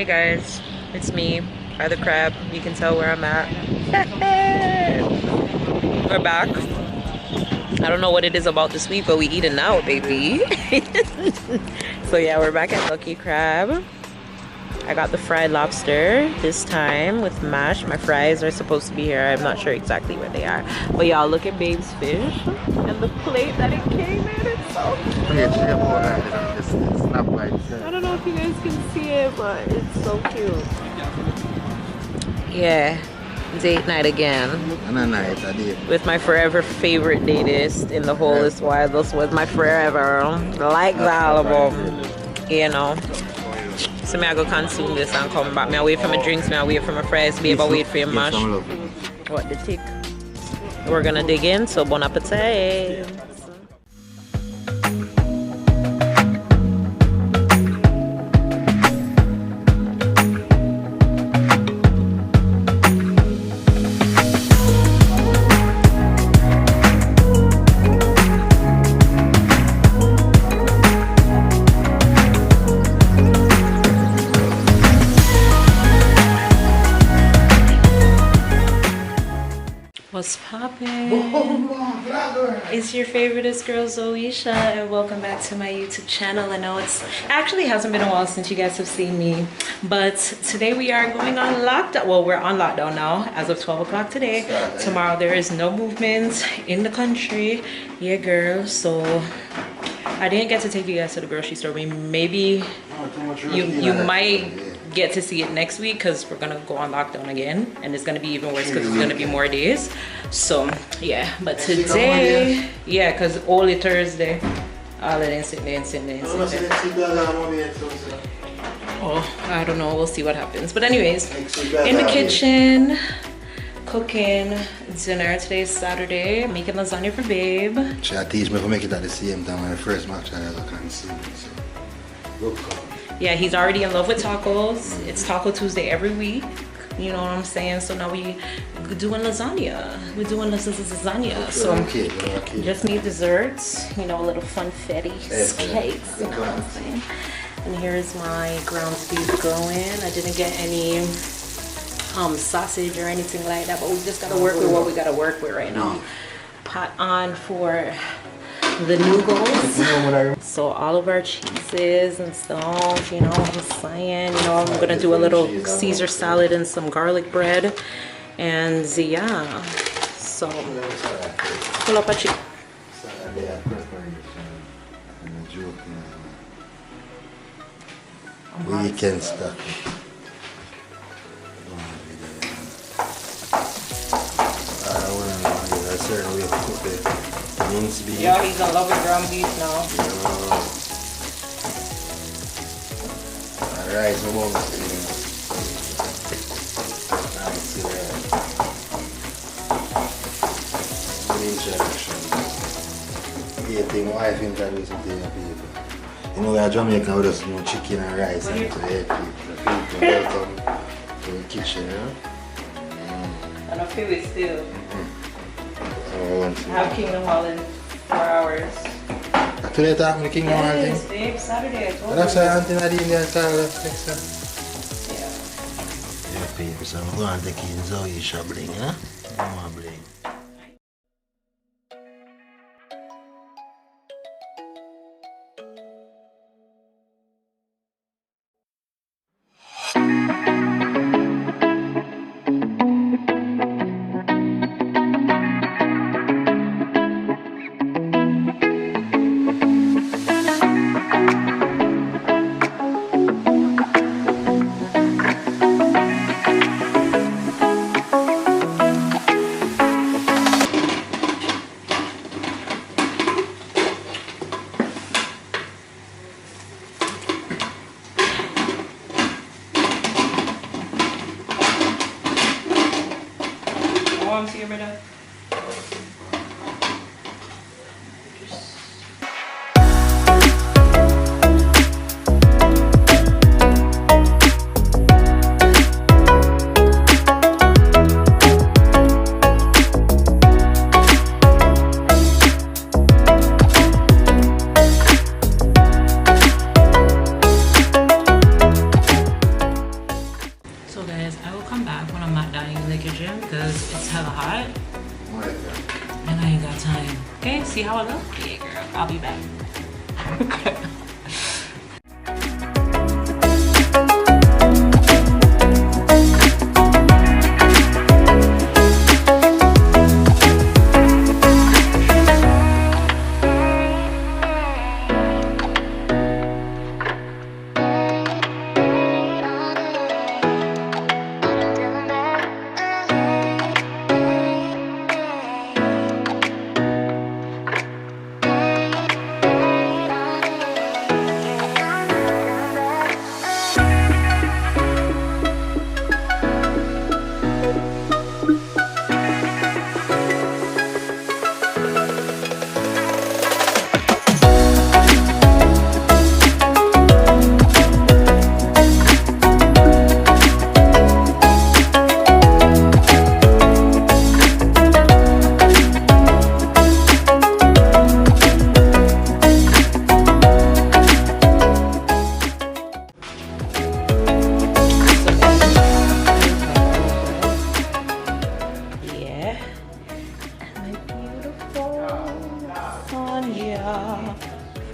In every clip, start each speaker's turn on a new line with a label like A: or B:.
A: guys, it's me, By the Crab. You can tell where I'm at. We're back. I don't know what it is about this week, but we eating now, baby. So yeah, we're back at Lucky Crab. I got the fried lobster this time with mash. My fries are supposed to be here. I'm not sure exactly where they are. But y'all, look at Babe's fish and the plate that it came in. It's so cute. I don't know if you guys can see it, but it's so cute. Yeah, date night again. With my forever favorite datist in the whole is why this was my forever like the album, you know. So me I go consume this and come back. Me I wait for my drinks, me I wait for my fries, babe I wait for your mash. What the tick? We're gonna dig in, so bon appetit. What's poppin'? It's your favoriteest girl Zoisha, and welcome back to my YouTube channel. I know it actually hasn't been a while since you guys have seen me, but today we are going on lockdown. Well, we're on lockdown now as of 12 o'clock today. Tomorrow there is no movement in the country. Yeah, girl. So I didn't get to take you guys to the grocery store. Maybe you might get to see it next week because we're gonna go on lockdown again, and it's gonna be even worse because it's gonna be more days. So yeah, but today, yeah, because only Thursday. All it ain't Oh, I don't know. We'll see what happens. But anyways, in the kitchen, cooking dinner. Today's Saturday. Making lasagna for Babe.
B: She teach me to make it at the same time when the first match I can see.
A: Yeah, he's already in love with tacos. It's Taco Tuesday every week. You know what I'm saying? So now we're doing lasagna. We're doing lasagna. So just need desserts. You know, a little funfetti cakes. You know what I'm saying? And here's my ground beef going. I didn't get any sausage or anything like that, but we just gotta work with what we gotta work with right now. Pot on for the noodles. So all of our cheeses and stuff, you know what I'm saying. You know, I'm gonna do a little Caesar salad and some garlic bread, and yeah. So pull up a chicken.
B: Weekend stuff.
A: Yeah, he's in love with ground beef now.
B: Alright, no more. Wife introduced me to people. You know, we are Jamaica, we just know chicken and rice and to the people. Welcome to the kitchen, you know?
A: And I feel it still. I have Kingdom Hall in 4 hours.
B: Today talk to the Kingdom Hall thing?
A: Yes, babe, Saturday I told you.
B: That's why Auntie Nadine and Carla next time.
A: Yeah.
B: Yeah, people, so I'm going to take in Zoisha bling, huh? I'm going to bling.
A: See you, brother.
B: Alright, girl.
A: And I ain't got time. Okay, see how I look? Yeah, girl. I'll be back.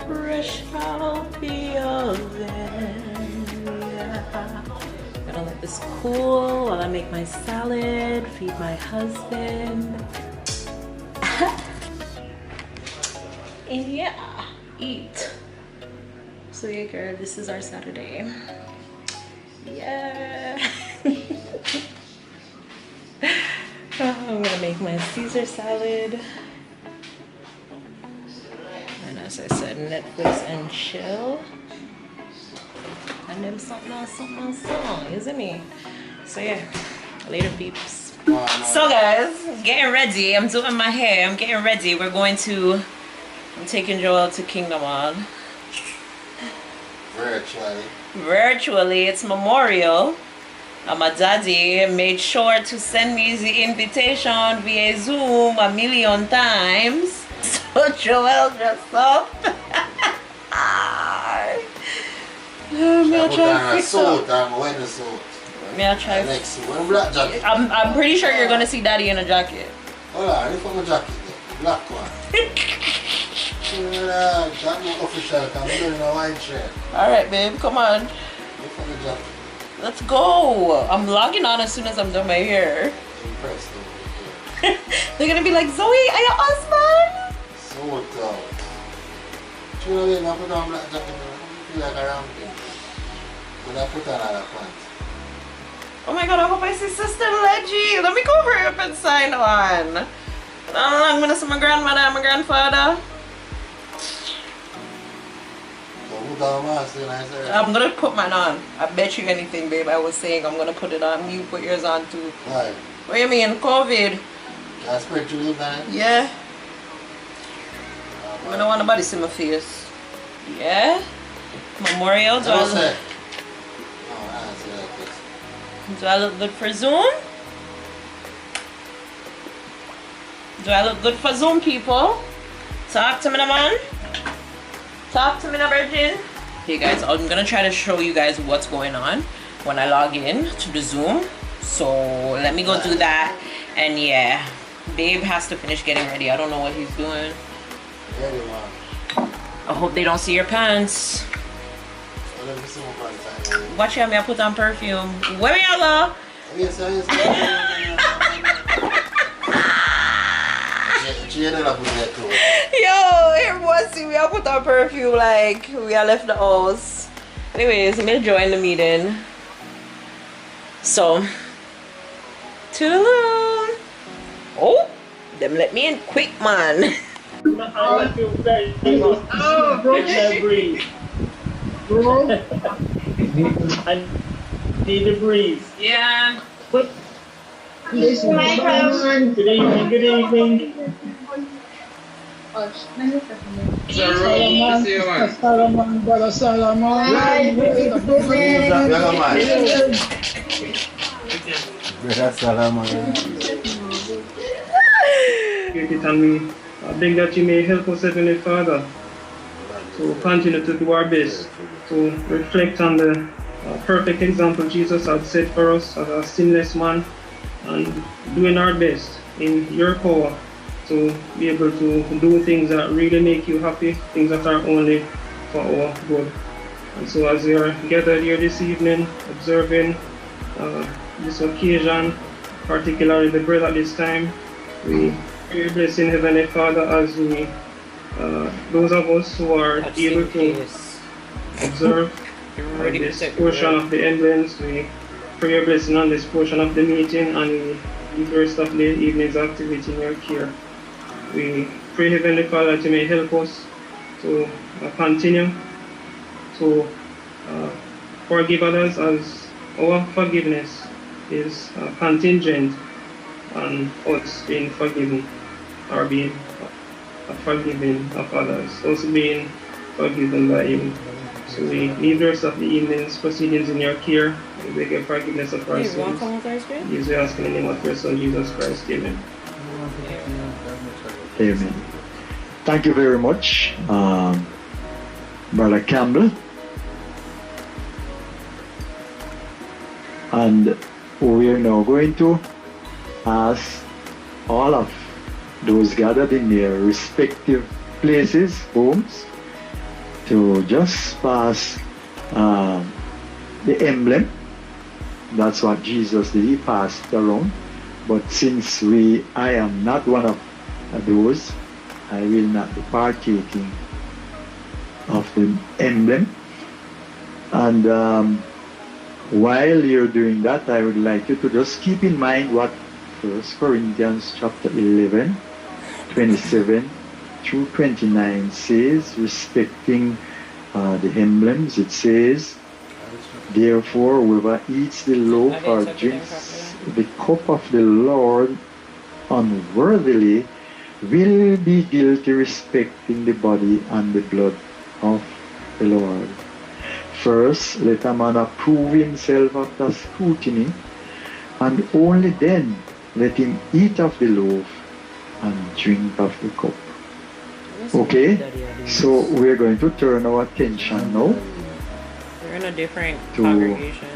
A: Fresh out the oven. Gonna let this cool while I make my salad, feed my husband. And yeah, eat. So yeah, girl, this is our Saturday. Yeah. I'm gonna make my Caesar salad. And as I said, Netflix and chill. And then something else, isn't it? So yeah, later peeps. So guys, getting ready. I'm doing my hair. I'm getting ready. I'm taking Joel to Kingdom Hall. Virtually, it's Memorial. And my daddy made sure to send me the invitation via Zoom 1,000,000 times. So Joel dressed up. I'm pretty sure you're gonna see daddy in a jacket.
B: Hold on, look for my jacket. Black one. That's not official, I'm wearing a white shirt.
A: Alright, babe, come on.
B: Look for the jacket.
A: Let's go. I'm logging on as soon as I'm done my hair.
B: Impressed.
A: They're gonna be like, Zoe, are you husband?
B: So tough. You know, I put on black jacket, I feel like a ramping. But I put on other pants.
A: Oh my god, I hope I see Sister Leggy. Let me go hurry up and sign on. I'm gonna see my grandmother and my grandfather. I'm gonna put mine on. I bet you anything, babe. I was saying I'm gonna put it on. You put yours on too.
B: Why?
A: What do you mean? COVID.
B: Can I spread you live, man?
A: Yeah. I don't want nobody to see my face. Yeah. Memorial. Do I look good for Zoom? Do I look good for Zoom, people? Talk to me, man. Talk to me, virgin. Hey guys, I'm gonna try to show you guys what's going on when I log in to the Zoom. So let me go do that. And yeah, babe has to finish getting ready. I don't know what he's doing. I hope they don't see your pants. Watch out, me I put on perfume. Where me go? Yo, everyone see we are put on perfume like we are left the house. Anyways, I'm gonna join the meeting. So, toodaloo. Oh, them let me in quick, man.
C: I feel very famous. Oh, bro, breathe. Bro, I need to breathe.
A: Yeah.
C: Good evening, good evening. Salaman, brother Salaman.
B: Brother Salaman.
C: Take it on me. I beg that you may help us, Heavenly Father, to continue to do our best, to reflect on the perfect example Jesus had set for us as a sinless man, and doing our best in your power to be able to do things that really make you happy, things that are only for our good. And so as we are gathered here this evening, observing this occasion, particularly the bread at this time, we pray blessing Heavenly Father as we, those of us who are able to observe this portion of the emblems, we pray your blessing on this portion of the meeting and we leave the rest of the evening's activity in your care. We pray, Heavenly Father, that you may help us to continue to forgive others as our forgiveness is contingent on us being forgiven or being forgiving of others, also being forgiven by you. So we leave the rest of the evening's proceedings in your care. We beg your forgiveness of our sins. These we ask in the name of your Son, Jesus Christ. Amen.
D: Amen. Thank you very much, Brother Campbell. And we are now going to ask all of those gathered in their respective places, homes, to just pass the emblem. That's what Jesus did, he passed around. But since I am not one of those, I will not be partaking of the emblem. And while you're doing that, I would like you to just keep in mind what 1 Corinthians chapter 11, 27 through 29 says respecting the emblems. It says, therefore, whoever eats the loaf or drinks the cup of the Lord unworthily will be guilty respecting the body and the blood of the Lord. First, let a man approve himself after scrutiny, and only then let him eat of the loaf and drink of the cup. Okay, so we're going to turn our attention now.
A: We're in a different congregation.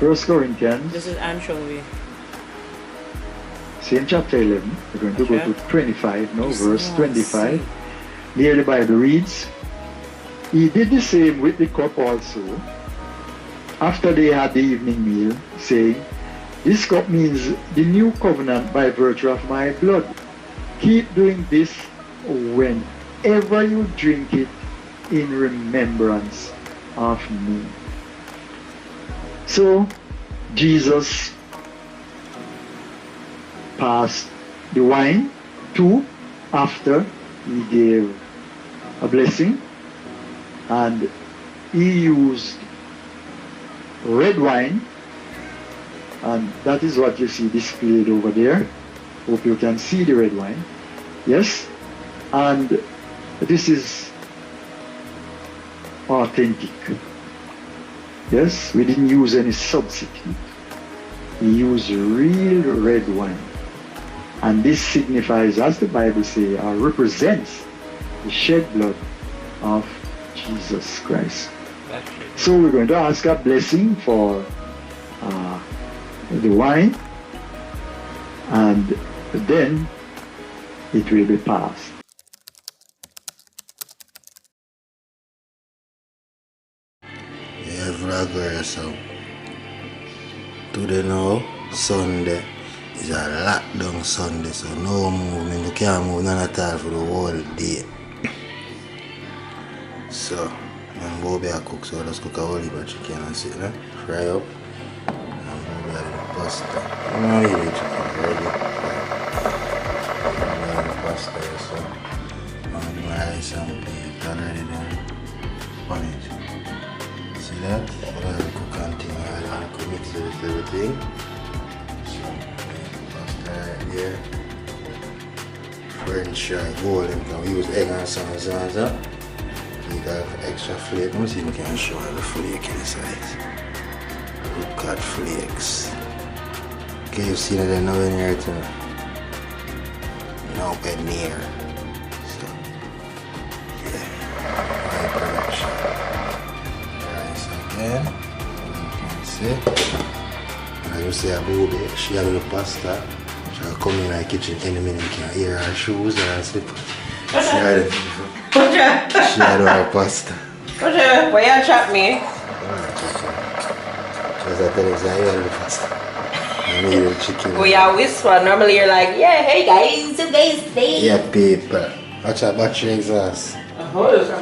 D: 1 Corinthians.
A: This is anchovy.
D: Same chapter 11. We're going to go to 25 now, verse 25. There the Bible reads, he did the same with the cup also, after they had the evening meal, saying, this cup means the new covenant by virtue of my blood. Keep doing this whenever you drink it in remembrance of me. So, Jesus passed the wine too after he gave a blessing, and he used red wine, and that is what you see displayed over there. Hope you can see the red wine. Yes, and this is authentic. Yes, we didn't use any substitute. We used real red wine, and this signifies, as the Bible says, or represents the shed blood of Jesus Christ. So we're going to ask a blessing for the wine, and then it will be passed.
B: Yeah, vlogger, so today now, Sunday, is a lockdown Sunday, so no movement, we can't move none at all for the whole day. So, I'm going to cook, so let's cook a whole heap of chicken and sit there, fry up, and we'll have the pasta. I'm not really chicken ready. I'm going to pasta here, so I'm going to rice and beef already done. Spanish. See that? I'm going to cook and thing, I'm going to mix it with everything. So, pasta right there. French fry, golden, we use egg and salsa. Need extra flake. Let me see if I can show you the flake inside. Look at flakes. KFC they know in here too. No bed near. So yeah. Right production. Rice again. You can see. And to say a booby. She had a little pasta. She'll come in the kitchen any minute. You can hear her shoes or her slippers. She had her pasta.
A: Why you trap me?
B: Because I tell you, I had the pasta. I made the chicken.
A: Oh, yeah, whisper. Normally you're like, yeah, hey guys, you guys stay.
B: Yeah, paper. Watch out, battery exhaust.
C: Oh, there's a